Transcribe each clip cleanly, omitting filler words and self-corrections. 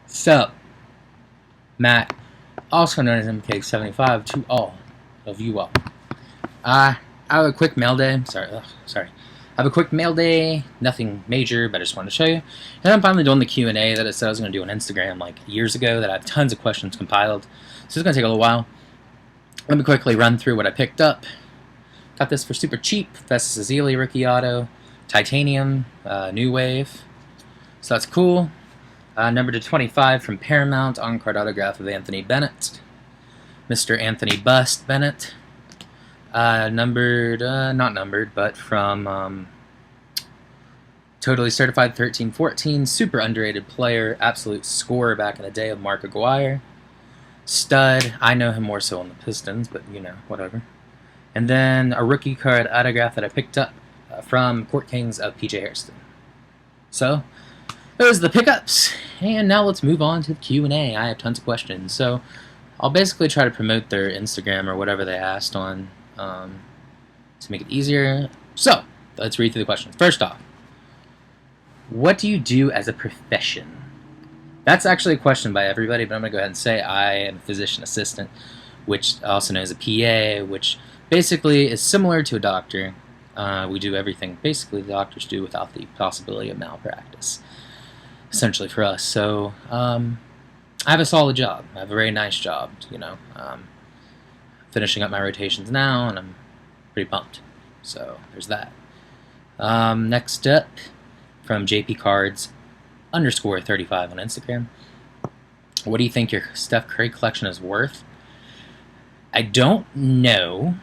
So, Matt, also known as MK75, to all of you all. I have a quick mail day. Sorry. I have a quick mail day. Nothing major, but I just wanted to show you. And I'm finally doing the Q&A that I said I was going to do on Instagram like years ago that I have tons of questions compiled. So it's going to take a little while. Let me quickly run through what I picked up. Got this for super cheap. Festus Ezeli rookie auto. Titanium, New Wave. So that's cool. Number to 25 from Paramount, on-card autograph of Anthony Bennett. Mr. Anthony Bust Bennett. Not numbered, but from Totally Certified 13-14, super underrated player, absolute scorer back in the day of Mark Aguirre. Stud, I know him more so on the Pistons, but you know, whatever. And then a rookie card autograph that I picked up from Court Kings of PJ Hairston. So, those are the pickups, and now let's move on to the Q&A. I have tons of questions, so I'll basically try to promote their Instagram or whatever they asked on to make it easier. So, let's read through the questions. First off, what do you do as a profession? That's actually a question by everybody, but I'm going to go ahead and say I am a physician assistant, which also known as a PA, which basically is similar to a doctor. We do everything basically the doctors do without the possibility of malpractice, essentially for us. So I have a solid job. I have a very nice job, you know. Finishing up my rotations now, and I'm pretty pumped. So there's that. Next up, from JP Cards _35 on Instagram. What do you think your Steph Curry collection is worth? I don't know.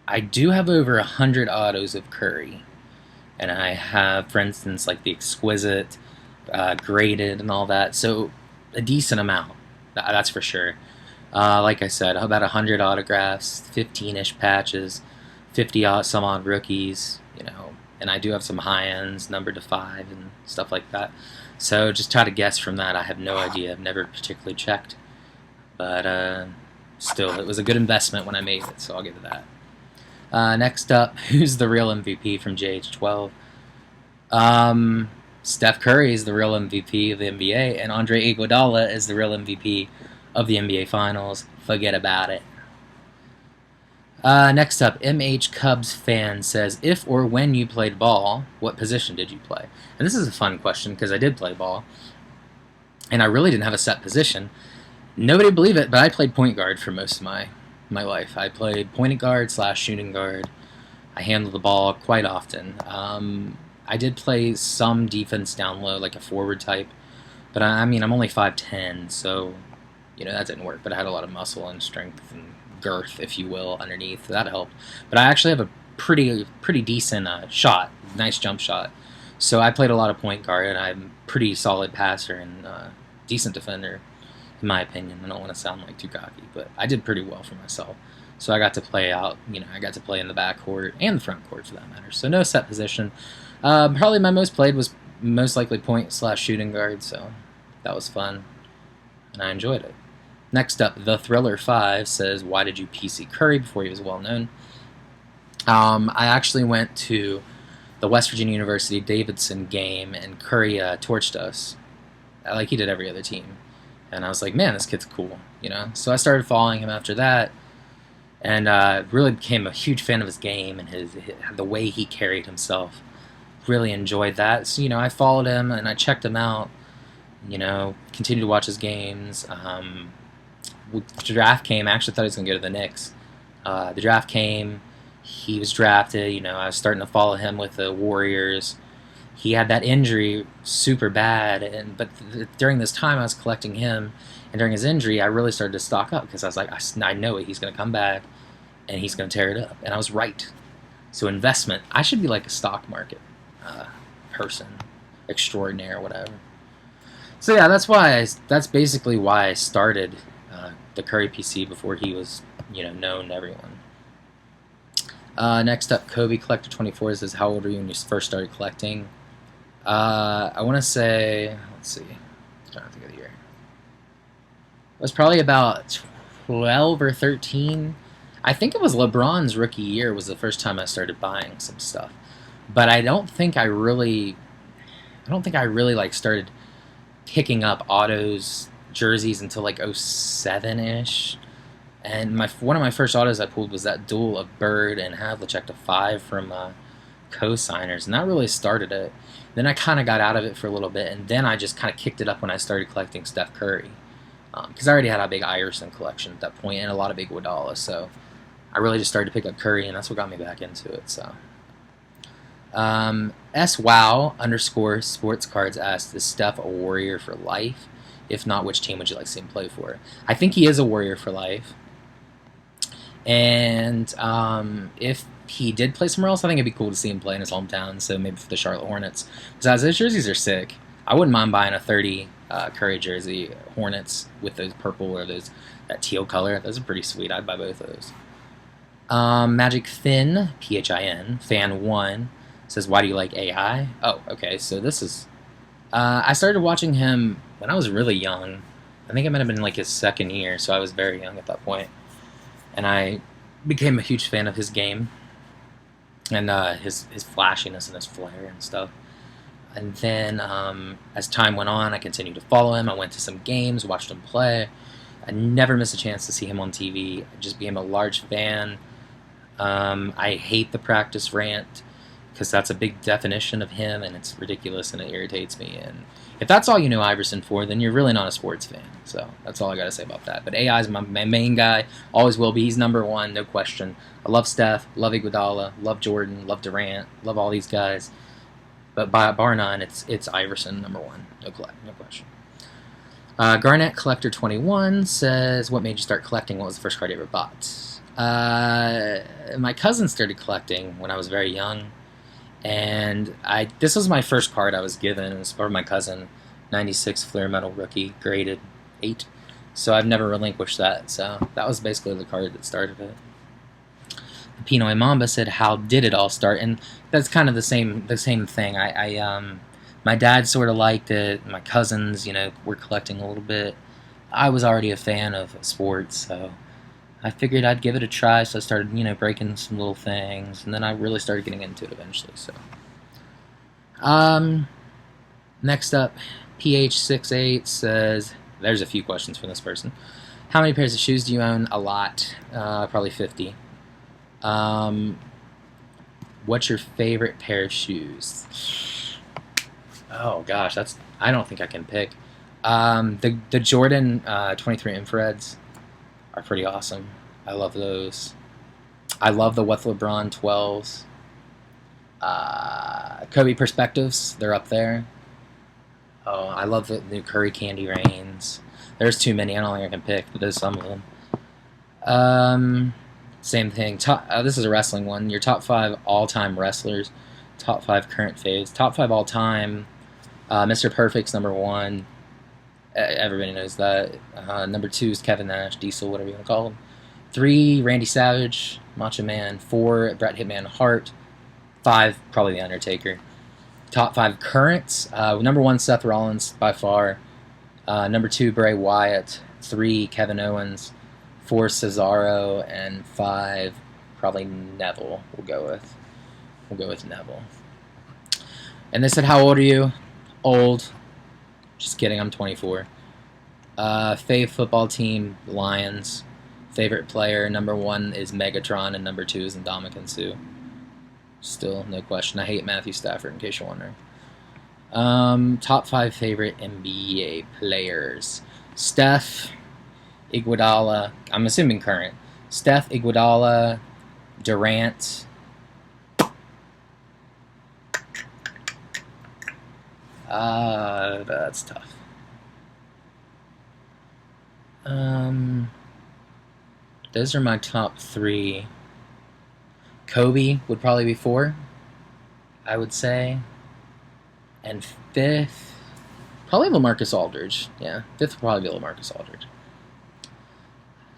I do have over 100 autos of Curry, and I have, for instance, like the Exquisite, graded, and all that. So a decent amount, that's for sure. Like I said, about 100 autographs, 15-ish patches, 50 some odd rookies, you know. And I do have some high ends, numbered to 5 and stuff like that. So just try to guess from that. I have no idea. I've never particularly checked, but still, it was a good investment when I made it. So I'll give it that. Next up, who's the real MVP from JH12? Steph Curry is the real MVP of the NBA, and Andre Iguodala is the real MVP of the NBA Finals. Forget about it. Next up, MH Cubs fan says, if or when you played ball, what position did you play? And this is a fun question because I did play ball, and I really didn't have a set position. Nobody would believe it, but I played point guard for most of my life. I played point guard / shooting guard. I handled the ball quite often. I did play some defense down low, like a forward type, but I mean, I'm only 5'10", so you know that didn't work. But I had a lot of muscle and strength and girth, if you will, underneath. That helped. But I actually have a pretty decent shot, nice jump shot. So I played a lot of point guard, and I'm a pretty solid passer and decent defender, in my opinion. I don't want to sound like too cocky, but I did pretty well for myself. So I got to play out, you know, I got to play in the back court and the front court for that matter. So no set position. Probably my most played was most likely point / shooting guard, so that was fun, and I enjoyed it. Next up, The Thriller 5 says, why did you PC Curry before he was well known? I actually went to the West Virginia University Davidson game, and Curry torched us, like he did every other team. And I was like, man, this kid's cool, you know? So I started following him after that, and really became a huge fan of his game and the way he carried himself. Really enjoyed that. So, you know, I followed him, and I checked him out, you know, continued to watch his games. The draft came, I actually thought he was going to go to the Knicks. The draft came, he was drafted, you know, I was starting to follow him with the Warriors. He had that injury super bad, but during this time I was collecting him, and during his injury I really started to stock up because I was like, I know it, he's going to come back and he's going to tear it up, and I was right. So investment, I should be like a stock market person extraordinaire, whatever. So yeah, that's basically why I started the Curry PC before he was, you know, known to everyone. Next up, Kobe Collector 24 says, how old were you when you first started collecting? I want to say, let's see, I'm trying to think of the year. It was probably about 12 or 13. I think it was LeBron's rookie year was the first time I started buying some stuff. But I don't think I really like started picking up autos jerseys until like 07-ish. And one of my first autos I pulled was that duel of Bird and Havlicek to 5 from Co-Signers, and that really started it. Then I kind of got out of it for a little bit, and then I just kind of kicked it up when I started collecting Steph Curry. Because I already had a big Iverson collection at that point and a lot of big Iguodala, so I really just started to pick up Curry, and that's what got me back into it. So, SWow_sports cards asked, is Steph a Warrior for life? If not, which team would you like to see him play for? I think he is a Warrior for life. And if he did play somewhere else, I think it'd be cool to see him play in his hometown, so maybe for the Charlotte Hornets. Because those jerseys are sick. I wouldn't mind buying a 30 Curry jersey, Hornets, with those purple or that teal color. Those are pretty sweet. I'd buy both of those. Magic Finn, Phin, Fan1, says, why do you like AI? Oh, okay, so this is... I started watching him when I was really young. I think it might have been like his second year, so I was very young at that point. And I became a huge fan of his game and his flashiness and his flair and stuff. And then as time went on, I continued to follow him. I went to some games, watched him play. I never missed a chance to see him on TV. I just became a large fan. I hate the practice rant because that's a big definition of him, and it's ridiculous and it irritates me. And if that's all you know Iverson for, then you're really not a sports fan. So that's all I got to say about that. But AI is my main guy, always will be. He's number one, no question. I love Steph, love Iguodala, love Jordan, love Durant, love all these guys. But bar none, it's Iverson number one, no question. Garnett Collector 21 says, what made you start collecting? What was the first card you ever bought? My cousin started collecting when I was very young. And this was my first card I was given. It was for my cousin, 96 Flair Metal Rookie, graded 8. So I've never relinquished that. So that was basically the card that started it. The Pinoy Mamba said, how did it all start? And that's kind of the same thing. My dad sort of liked it. My cousins, were collecting a little bit. I was already a fan of sports, so I figured I'd give it a try, so I started, breaking some little things, and then I really started getting into it eventually, so. Next up, PH68 says, there's a few questions from this person. How many pairs of shoes do you own? A lot. Probably 50. What's your favorite pair of shoes? Oh, gosh, I don't think I can pick. The Jordan 23 Infrareds are pretty awesome. I love those. I love the With LeBron 12s. Kobe Perspectives, they're up there. Oh, I love the new Curry Candy Rains. There's too many, I don't think I can pick, but there's some of them. Same thing. This is a wrestling one. Your top 5 all-time wrestlers. Top 5 current faves. Top 5 all-time. Mr. Perfect's number 1. Everybody knows that. Number 2 is Kevin Nash, Diesel, whatever you want to call him. 3, Randy Savage, Macho Man. 4, Bret Hitman Hart. 5, probably The Undertaker. Top 5 currents. Number 1, Seth Rollins, by far. Number 2, Bray Wyatt. 3, Kevin Owens. 4, Cesaro. And 5, probably Neville. We'll go with Neville. And they said, how old are you? Old. Just kidding, I'm 24. Fave football team, Lions. Favorite player, number 1 is Megatron, and number 2 is Ndamukong Suh. Still, no question. I hate Matthew Stafford, in case you're wondering. Top 5 favorite NBA players. Steph, Iguodala, I'm assuming current. Steph, Iguodala, Durant. That's tough. Those are my top 3. Kobe would probably be 4, I would say. And 5th, probably LaMarcus Aldridge. Yeah, 5th would probably be LaMarcus Aldridge.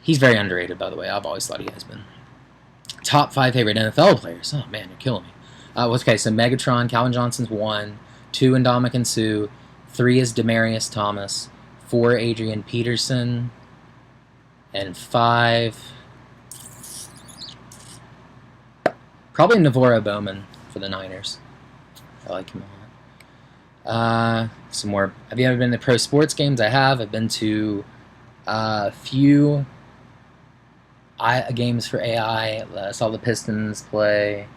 He's very underrated, by the way. I've always thought he has been. Top 5 favorite NFL players. Oh, man, you're killing me. Okay, so Megatron, Calvin Johnson's 1. 2, Ndamukong Suh. 3 is Demaryius Thomas. 4, Adrian Peterson. And 5, probably Navarro Bowman for the Niners. I like him a lot. some more. Have you ever been to pro sports games? I have. I've been to a few games for AI. I saw the Pistons play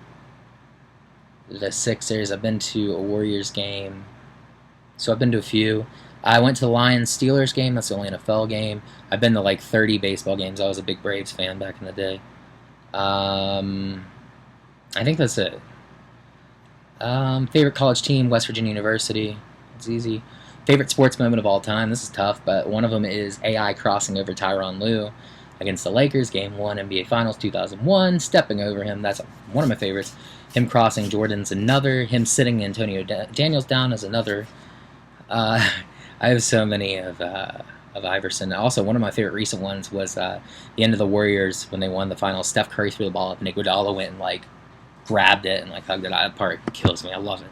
the Sixers. I've been to a Warriors game. So I've been to a few. I went to the Lions-Steelers game. That's the only NFL game. I've been to like 30 baseball games. I was a big Braves fan back in the day. I think that's it. Favorite college team, West Virginia University. It's easy. Favorite sports moment of all time. This is tough, but one of them is AI crossing over Tyronn Lue against the Lakers, Game 1, NBA Finals 2001, stepping over him. That's one of my favorites. Him crossing Jordan's another. Him sitting Antonio Daniels down is another. I have so many of Iverson. Also, one of my favorite recent ones was the end of the Warriors when they won the finals. Steph Curry threw the ball up, and Iguodala went and like grabbed it and like hugged it. That part kills me. I love it.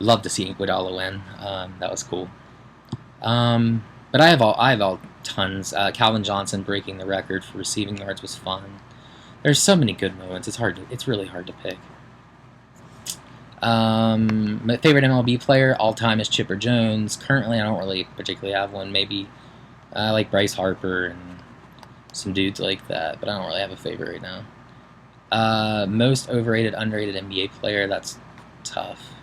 Love to see Iguodala win. That was cool. But I have all tons. Calvin Johnson breaking the record for receiving yards was fun. There's so many good moments. It's really hard to pick. My favorite MLB player all time is Chipper Jones. Currently, I don't really particularly have one. Maybe I like Bryce Harper and some dudes like that, but I don't really have a favorite right now. Most overrated, underrated NBA player. That's tough.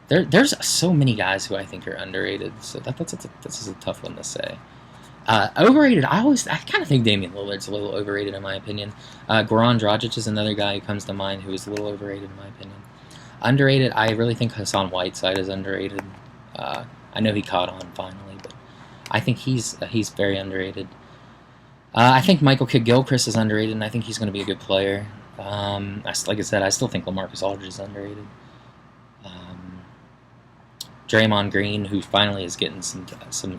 There's so many guys who I think are underrated, so that's a tough one to say. Overrated, I kind of think Damian Lillard's a little overrated in my opinion. Goran Dragic is another guy who comes to mind who is a little overrated in my opinion. Underrated, I really think Hassan Whiteside is underrated. I know he caught on finally, but I think he's very underrated. I think Michael Kidd-Gilchrist is underrated, and I think he's going to be a good player. Like I said, I still think LaMarcus Aldridge is underrated. Draymond Green, who finally is getting some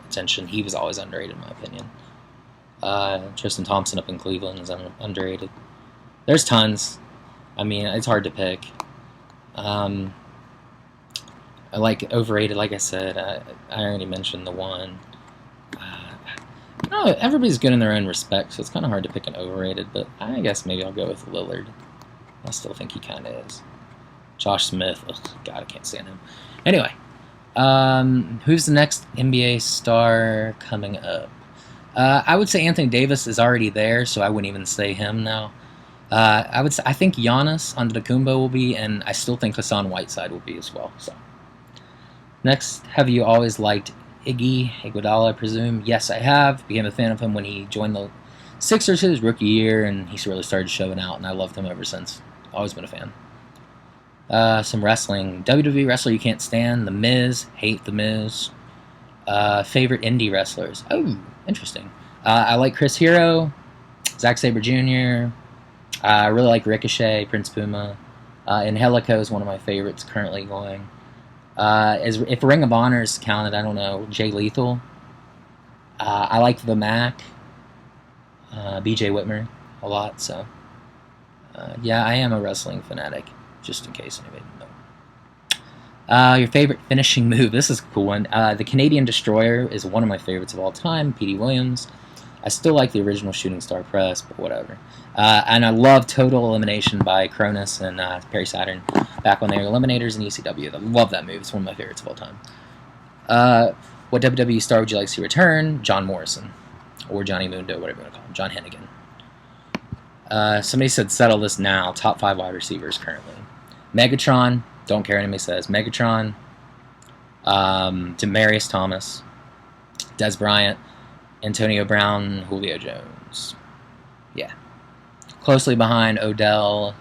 attention, he was always underrated in my opinion. Tristan Thompson up in Cleveland is underrated. There's tons. I mean, it's hard to pick. I like overrated, like I said. I already mentioned the one. Everybody's good in their own respect, so it's kind of hard to pick an overrated, but I guess maybe I'll go with Lillard. I still think he kind of is. Josh Smith, ugh, God, I can't stand him. Anyway, who's the next NBA star coming up? I would say Anthony Davis is already there, so I wouldn't even say him now. I think Giannis Antetokounmpo will be, and I still think Hassan Whiteside will be as well. So, next, have you always liked Iguodala, I presume? Yes, I have. Became a fan of him when he joined the Sixers his rookie year, and he really started showing out, and I loved him ever since. Always been a fan. Some wrestling. WWE wrestler you can't stand. The Miz. Hate The Miz. Favorite indie wrestlers. Oh, interesting. I like Chris Hero. Zack Sabre Jr. I really like Ricochet, Prince Puma. Angelico is one of my favorites currently going. If Ring of Honor is counted, I don't know. Jay Lethal. I like The Mac. BJ Whitmer a lot. So, yeah, I am a wrestling fanatic. Just in case anybody didn't know. Your favorite finishing move. This is a cool one. The Canadian Destroyer is one of my favorites of all time. P.D. Williams. I still like the original Shooting Star Press, but whatever. And I love Total Elimination by Cronus and Perry Saturn back when they were Eliminators in ECW. I love that move. It's one of my favorites of all time. What WWE star would you like to see return? John Morrison. Or Johnny Mundo, whatever you want to call him. John Hennigan. Somebody said settle this now. Top 5 wide receivers currently. Megatron. Don't care what anybody says. Megatron. Demaryius Thomas. Des Bryant. Antonio Brown. Julio Jones. Yeah. Closely behind Odell.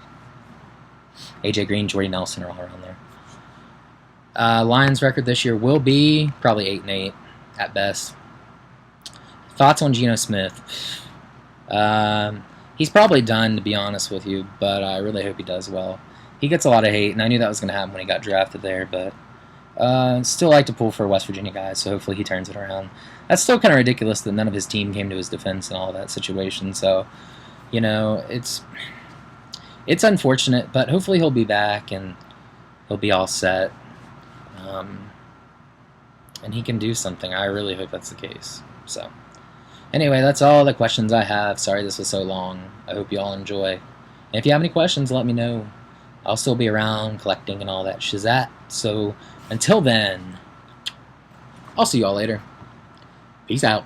AJ Green. Jordy Nelson are all around there. Lions record this year will be probably 8-8 at best. Thoughts on Geno Smith? He's probably done, to be honest with you, but I really hope he does well. He gets a lot of hate, and I knew that was going to happen when he got drafted there, but still like to pull for West Virginia guys, so hopefully he turns it around. That's still kind of ridiculous that none of his team came to his defense and all of that situation, so, you know, it's unfortunate, but hopefully he'll be back and he'll be all set, and he can do something. I really hope that's the case, so. Anyway, that's all the questions I have. Sorry this was so long. I hope you all enjoy. And if you have any questions, let me know. I'll still be around collecting and all that shizat. So until then, I'll see y'all later. Peace out.